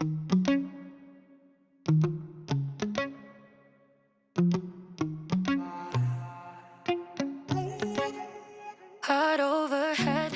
Heart overhead.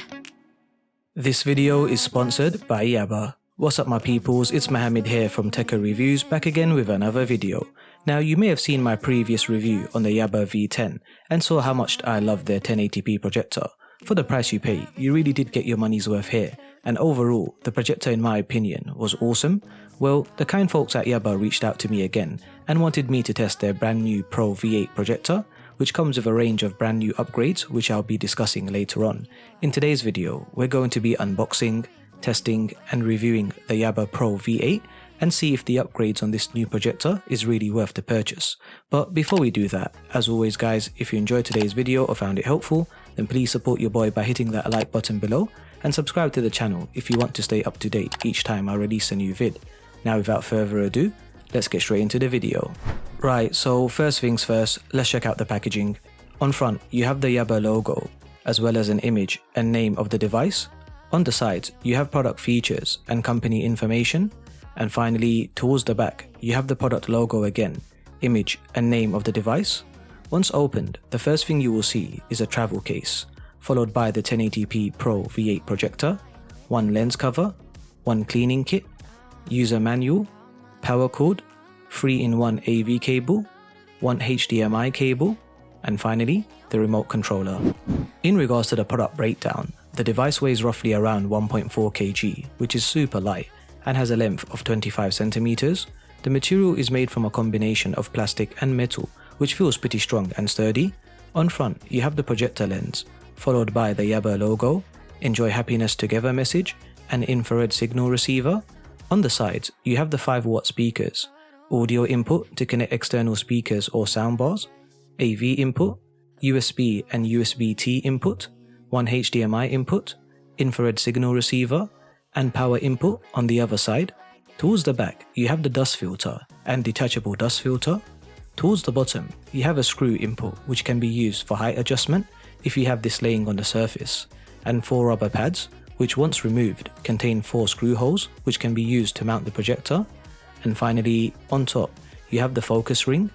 This video is sponsored by Yaber. What's up my peoples, it's Mohammed here from tekkerreviews, back again with another video. Now you may have seen my previous review on the Yaber V10 and saw how much I love their 1080p projector. For the price you pay, you really did get your money's worth here, and overall, the projector in my opinion was awesome. Well, the kind folks at Yaber reached out to me again and wanted me to test their brand new Pro V8 projector, which comes with a range of brand new upgrades which I'll be discussing later on. In today's video, we're going to be unboxing, testing and reviewing the Yaber Pro V8 and see if the upgrades on this new projector is really worth the purchase. But before we do that, as always guys, if you enjoyed today's video or found it helpful, then please support your boy by hitting that like button below and subscribe to the channel if you want to stay up to date each time I release a new vid. Now without further ado, let's get straight into the video. Right, so first things first, let's check out the packaging. On front, you have the Yaber logo, as well as an image and name of the device. On the sides, you have product features and company information. And finally, towards the back, you have the product logo again, image and name of the device. Once opened, the first thing you will see is a travel case, followed by the 1080p Pro V8 projector, one lens cover, one cleaning kit, user manual, power cord, 3-in-1 AV cable, one HDMI cable, and finally, the remote controller. In regards to the product breakdown, the device weighs roughly around 1.4 kg, which is super light, and has a length of 25 centimeters. The material is made from a combination of plastic and metal, which feels pretty strong and sturdy. On front, you have the projector lens, followed by the Yaber logo, enjoy happiness together message, and infrared signal receiver. On the sides, you have the 5-watt speakers, audio input to connect external speakers or soundbars, AV input, USB and USB-T input, one HDMI input, infrared signal receiver, and power input on the other side. Towards the back, you have the dust filter and detachable dust filter. Towards the bottom, you have a screw input which can be used for height adjustment if you have this laying on the surface, and 4 rubber pads which once removed contain 4 screw holes which can be used to mount the projector. And finally, on top, you have the focus ring,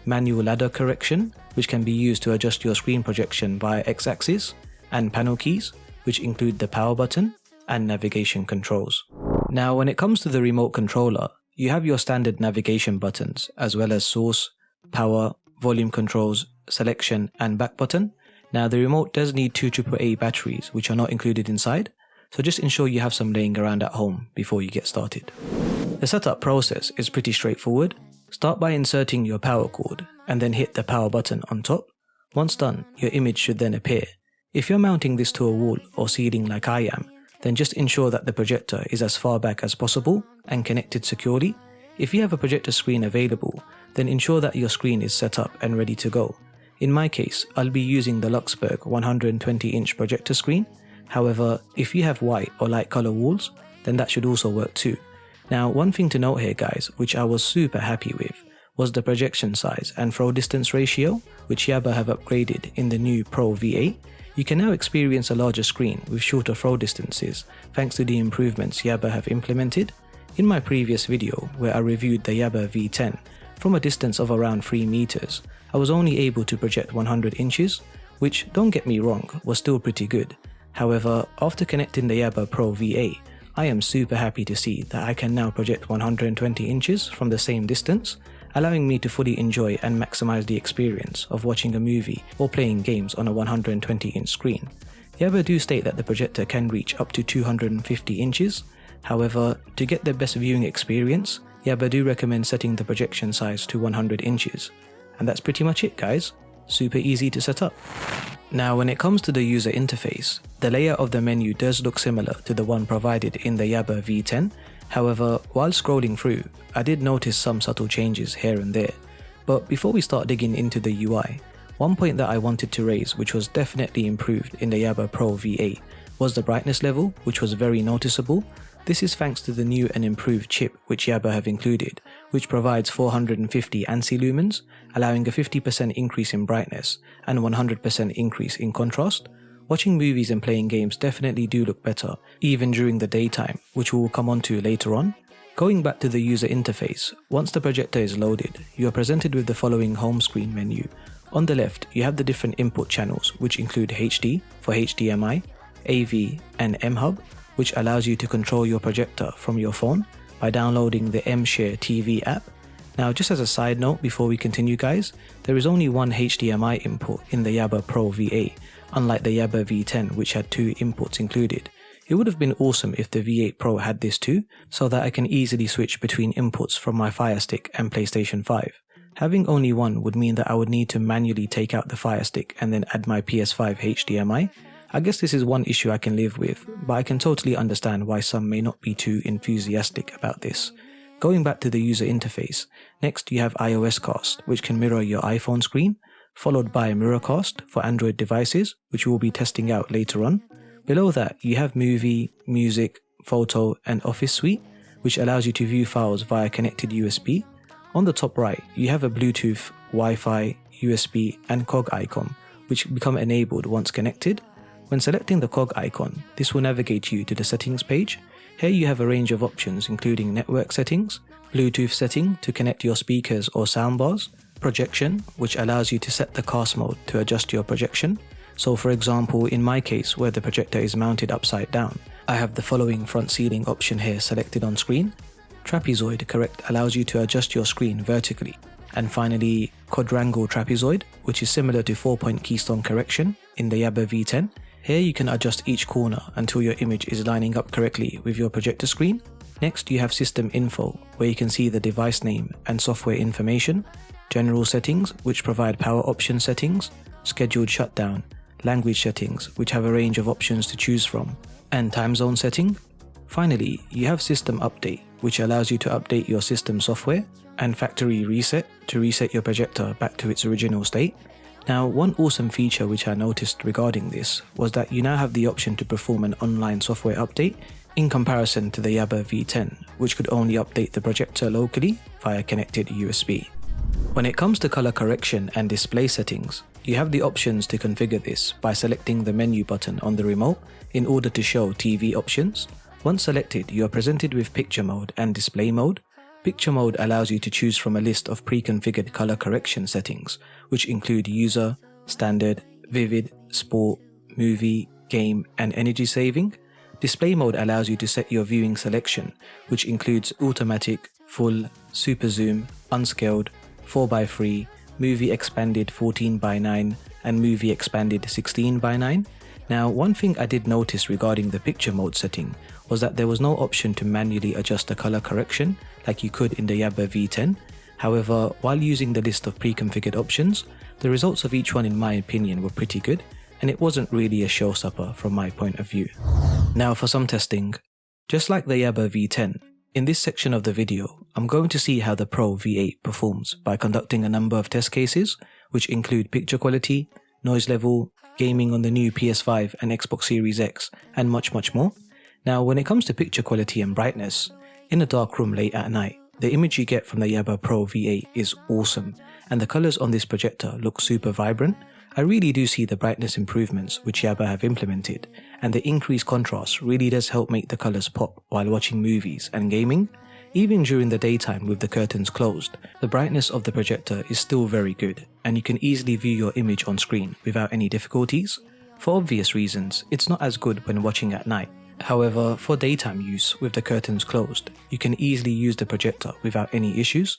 manual ladder correction which can be used to adjust your screen projection via x-axis, and panel keys which include the power button and navigation controls. Now when it comes to the remote controller, you have your standard navigation buttons as well as source, power, volume controls, selection and back button. Now the remote does need 2 AAA batteries which are not included inside, so just ensure you have some laying around at home before you get started. The setup process is pretty straightforward. Start by inserting your power cord and then hit the power button on top. Once done, your image should then appear. If you're mounting this to a wall or ceiling like I am, then just ensure that the projector is as far back as possible and connected securely. If you have a projector screen available, then ensure that your screen is set up and ready to go. In my case, I'll be using the Luxburg 120-inch projector screen. However, if you have white or light color walls, then that should also work too. Now, one thing to note here guys, which I was super happy with, was the projection size and throw distance ratio, which Yaber have upgraded in the new Pro V8. You can now experience a larger screen with shorter throw distances thanks to the improvements Yaber have implemented. In my previous video where I reviewed the Yaber V10, from a distance of around 3 meters, I was only able to project 100 inches, which, don't get me wrong, was still pretty good. However, after connecting the Yaber Pro V8, I am super happy to see that I can now project 120 inches from the same distance, allowing me to fully enjoy and maximize the experience of watching a movie or playing games on a 120-inch screen. Yaber do state that the projector can reach up to 250 inches. However, to get the best viewing experience, Yaber do recommend setting the projection size to 100 inches. And that's pretty much it guys. Super easy to set up. Now when it comes to the user interface, the layout of the menu does look similar to the one provided in the Yaber V10. However, while scrolling through, I did notice some subtle changes here and there. But before we start digging into the UI, one point that I wanted to raise which was definitely improved in the Yaber Pro V8 was the brightness level, which was very noticeable. This is thanks to the new and improved chip which Yaber have included, which provides 450 ANSI lumens, allowing a 50% increase in brightness and 100% increase in contrast. Watching movies and playing games definitely do look better, even during the daytime, which we will come on to later on. Going back to the user interface, once the projector is loaded, you are presented with the following home screen menu. On the left, you have the different input channels, which include HD for HDMI, AV, and M-Hub, which allows you to control your projector from your phone by downloading the M-Share TV app. Now, just as a side note before we continue guys, there is only one HDMI input in the Yaber Pro V8, unlike the Yaber V10 which had 2 inputs included. It would have been awesome if the V8 Pro had this too, so that I can easily switch between inputs from my Fire Stick and PlayStation 5. Having only one would mean that I would need to manually take out the Fire Stick and then add my PS5 HDMI. I guess this is one issue I can live with, but I can totally understand why some may not be too enthusiastic about this. Going back to the user interface, next you have iOS Cast, which can mirror your iPhone screen, followed by Mirrorcast for Android devices, which we'll be testing out later on. Below that, you have Movie, Music, Photo, and Office Suite, which allows you to view files via connected USB. On the top right, you have a Bluetooth, Wi-Fi, USB, and cog icon, which become enabled once connected. When selecting the cog icon, this will navigate you to the settings page. Here you have a range of options including network settings, Bluetooth setting to connect your speakers or soundbars, projection, which allows you to set the cast mode to adjust your projection. So for example, in my case where the projector is mounted upside down, I have the following front ceiling option here selected on screen. Trapezoid correct allows you to adjust your screen vertically. And finally, quadrangle trapezoid, which is similar to 4-point keystone correction in the Yaber V10. Here you can adjust each corner until your image is lining up correctly with your projector screen. Next you have system info, where you can see the device name and software information, general settings, which provide power option settings, scheduled shutdown, language settings, which have a range of options to choose from, and time zone setting. Finally, you have system update, which allows you to update your system software, and factory reset to reset your projector back to its original state. Now, one awesome feature which I noticed regarding this was that you now have the option to perform an online software update in comparison to the Yaber V10, which could only update the projector locally via connected USB. When it comes to color correction and display settings, you have the options to configure this by selecting the menu button on the remote in order to show TV options. Once selected, you are presented with picture mode and display mode. Picture mode allows you to choose from a list of pre-configured color correction settings, which include user, standard, vivid, sport, movie, game, and energy saving. Display mode allows you to set your viewing selection, which includes automatic, full, super zoom, unscaled, 4:3, movie expanded 14:9, and movie expanded 16:9. Now, one thing I did notice regarding the picture mode setting was that there was no option to manually adjust the color correction like you could in the Yaber V10. However, while using the list of pre-configured options, the results of each one in my opinion were pretty good, and it wasn't really a showstopper from my point of view. Now for some testing. Just like the Yaber V10, in this section of the video, I'm going to see how the Pro V8 performs by conducting a number of test cases, which include picture quality, noise level, gaming on the new PS5 and Xbox Series X, and much more. Now, when it comes to picture quality and brightness, in a dark room late at night, the image you get from the Yaber Pro V8 is awesome, and the colors on this projector look super vibrant. I really do see the brightness improvements which Yaber have implemented, and the increased contrast really does help make the colors pop while watching movies and gaming. Even during the daytime with the curtains closed, the brightness of the projector is still very good, and you can easily view your image on screen without any difficulties. For obvious reasons, it's not as good when watching at night. However, for daytime use with the curtains closed, you can easily use the projector without any issues.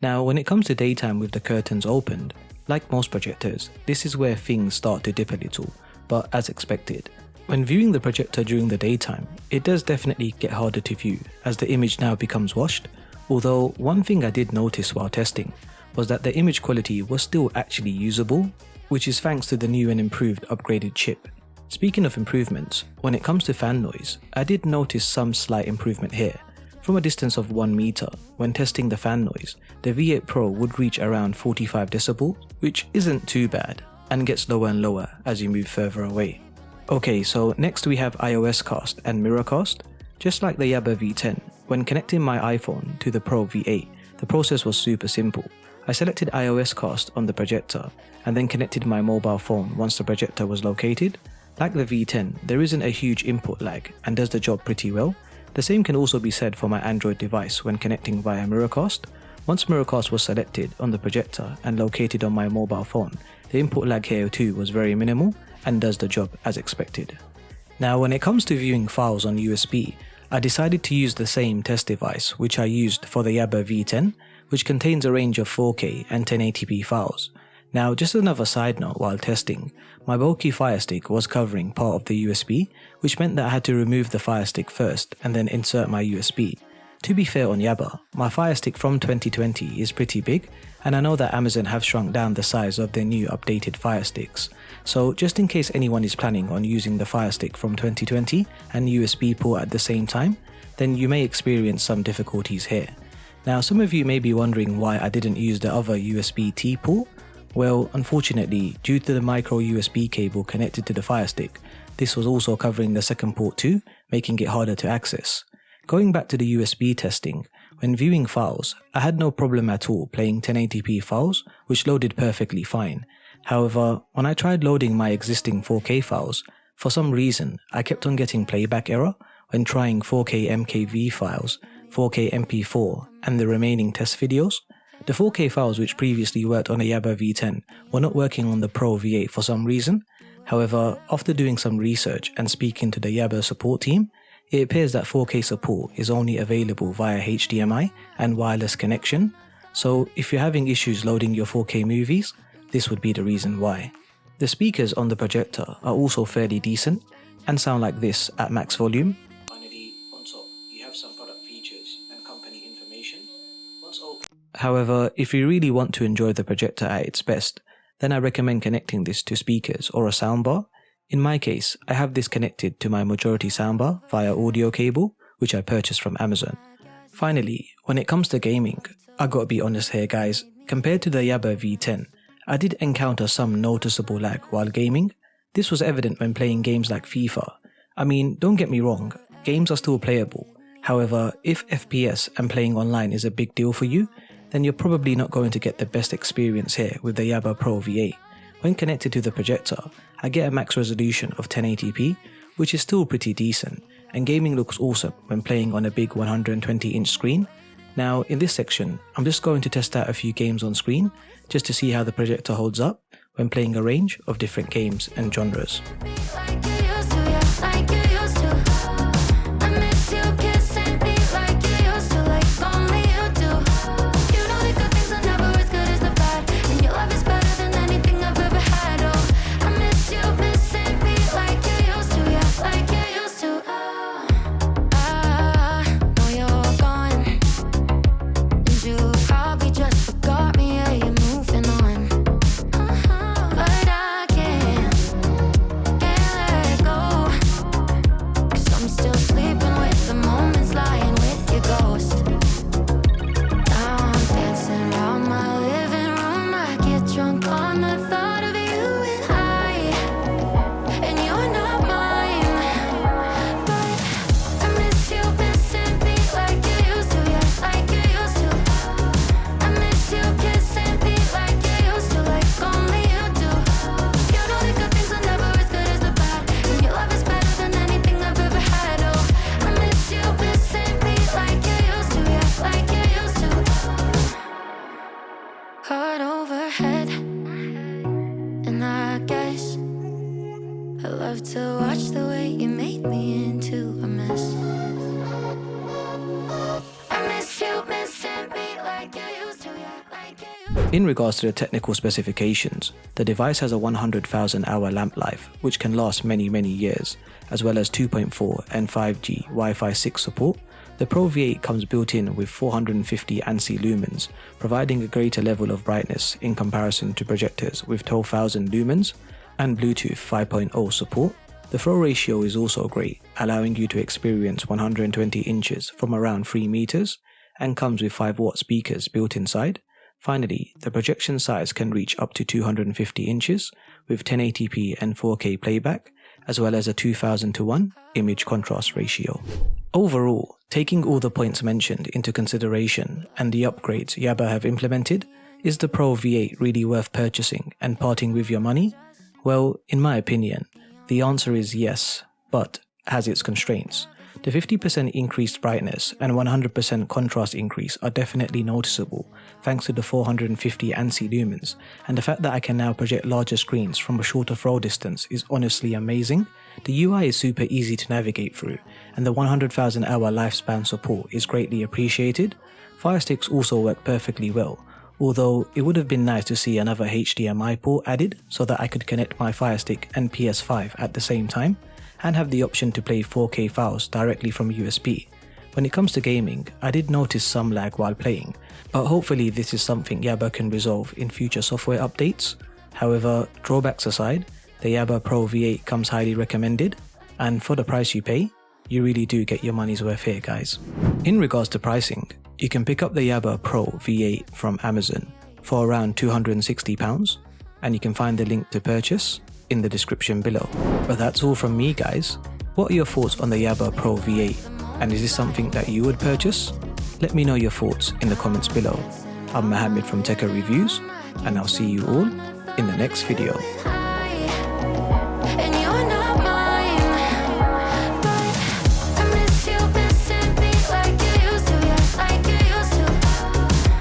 Now, when it comes to daytime with the curtains opened, like most projectors, this is where things start to dip a little, but as expected. When viewing the projector during the daytime, it does definitely get harder to view as the image now becomes washed, although one thing I did notice while testing was that the image quality was still actually usable, which is thanks to the new and improved upgraded chip. Speaking of improvements, when it comes to fan noise, I did notice some slight improvement here. From a distance of 1 meter, when testing the fan noise, the V8 Pro would reach around 45 decibels, which isn't too bad, and gets lower and lower as you move further away. Okay, so next we have iOS Cast and Mirrorcast. Just like the Yaber V10, when connecting my iPhone to the Pro V8, the process was super simple. I selected iOS Cast on the projector, and then connected my mobile phone once the projector was located. Like the V10, there isn't a huge input lag and does the job pretty well. The same can also be said for my Android device when connecting via Miracast. Once Miracast was selected on the projector and located on my mobile phone, the input lag here too was very minimal and does the job as expected. Now when it comes to viewing files on USB, I decided to use the same test device which I used for the Yaber V10, which contains a range of 4K and 1080p files. Now just another side note while testing, my bulky Fire Stick was covering part of the USB, which meant that I had to remove the Fire Stick first and then insert my USB. To be fair on Yaber, my Fire Stick from 2020 is pretty big, and I know that Amazon have shrunk down the size of their new updated Fire Sticks. So just in case anyone is planning on using the Fire Stick from 2020 and USB port at the same time, then you may experience some difficulties here. Now some of you may be wondering why I didn't use the other USB-T port. Well, unfortunately, due to the micro USB cable connected to the Fire Stick, this was also covering the second port too, making it harder to access. Going back to the USB testing, when viewing files, I had no problem at all playing 1080p files, which loaded perfectly fine. However, when I tried loading my existing 4K files, for some reason I kept on getting playback error when trying 4K MKV files, 4K MP4 and the remaining test videos. The 4K files which previously worked on a Yaber V10 were not working on the Pro V8 for some reason. However, after doing some research and speaking to the Yaber support team, it appears that 4K support is only available via HDMI and wireless connection, so if you're having issues loading your 4K movies, this would be the reason why. The speakers on the projector are also fairly decent and sound like this at max volume. Finally, on top, you have some product features and company information. However, if you really want to enjoy the projector at its best, then I recommend connecting this to speakers or a soundbar. In my case, I have this connected to my majority soundbar via audio cable, which I purchased from Amazon. Finally, when it comes to gaming, I gotta be honest here guys, compared to the Yaber V10, I did encounter some noticeable lag while gaming. This was evident when playing games like FIFA. I mean, don't get me wrong, games are still playable. However, if FPS and playing online is a big deal for you, then you're probably not going to get the best experience here with the Yaber Pro V8. When connected to the projector, I get a max resolution of 1080p, which is still pretty decent, and gaming looks awesome when playing on a big 120-inch screen. Now in this section, I'm just going to test out a few games on screen, just to see how the projector holds up when playing a range of different games and genres. Heart overhead, and I guess I love to watch the way you made me into a mess. I miss you missing me like you used to, yeah, like you used to. In regards to the technical specifications, the device has a 100,000 hour lamp life, which can last many years, as well as 2.4 and 5G Wi-Fi 6 support. The Pro V8 comes built in with 450 ANSI lumens, providing a greater level of brightness in comparison to projectors with 12,000 lumens, and Bluetooth 5.0 support. The throw ratio is also great, allowing you to experience 120 inches from around 3 meters, and comes with 5-watt speakers built inside. Finally, the projection size can reach up to 250 inches with 1080p and 4K playback, as well as a 2000:1 image contrast ratio. Overall, taking all the points mentioned into consideration and the upgrades Yaber have implemented, is the Pro V8 really worth purchasing and parting with your money? Well, in my opinion, the answer is yes, but has its constraints. The 50% increased brightness and 100% contrast increase are definitely noticeable thanks to the 450 ANSI lumens, and the fact that I can now project larger screens from a shorter throw distance is honestly amazing. The UI is super easy to navigate through, and the 100,000 hour lifespan support is greatly appreciated. Fire sticks also work perfectly well, although it would have been nice to see another HDMI port added so that I could connect my Fire Stick and PS5 at the same time, and have the option to play 4K files directly from USB. When it comes to gaming, I did notice some lag while playing, but hopefully this is something Yaber can resolve in future software updates. However, drawbacks aside, the Yaber Pro V8 comes highly recommended, and for the price you pay, you really do get your money's worth here, guys. In regards to pricing, you can pick up the Yaber Pro V8 from Amazon for around £260, and you can find the link to purchase in the description below. But that's all from me, guys. What are your thoughts on the Yaber Pro V8, and is this something that you would purchase? Let me know your thoughts in the comments below. I'm Mohammed from Tekkerreviews, and I'll see you all in the next video.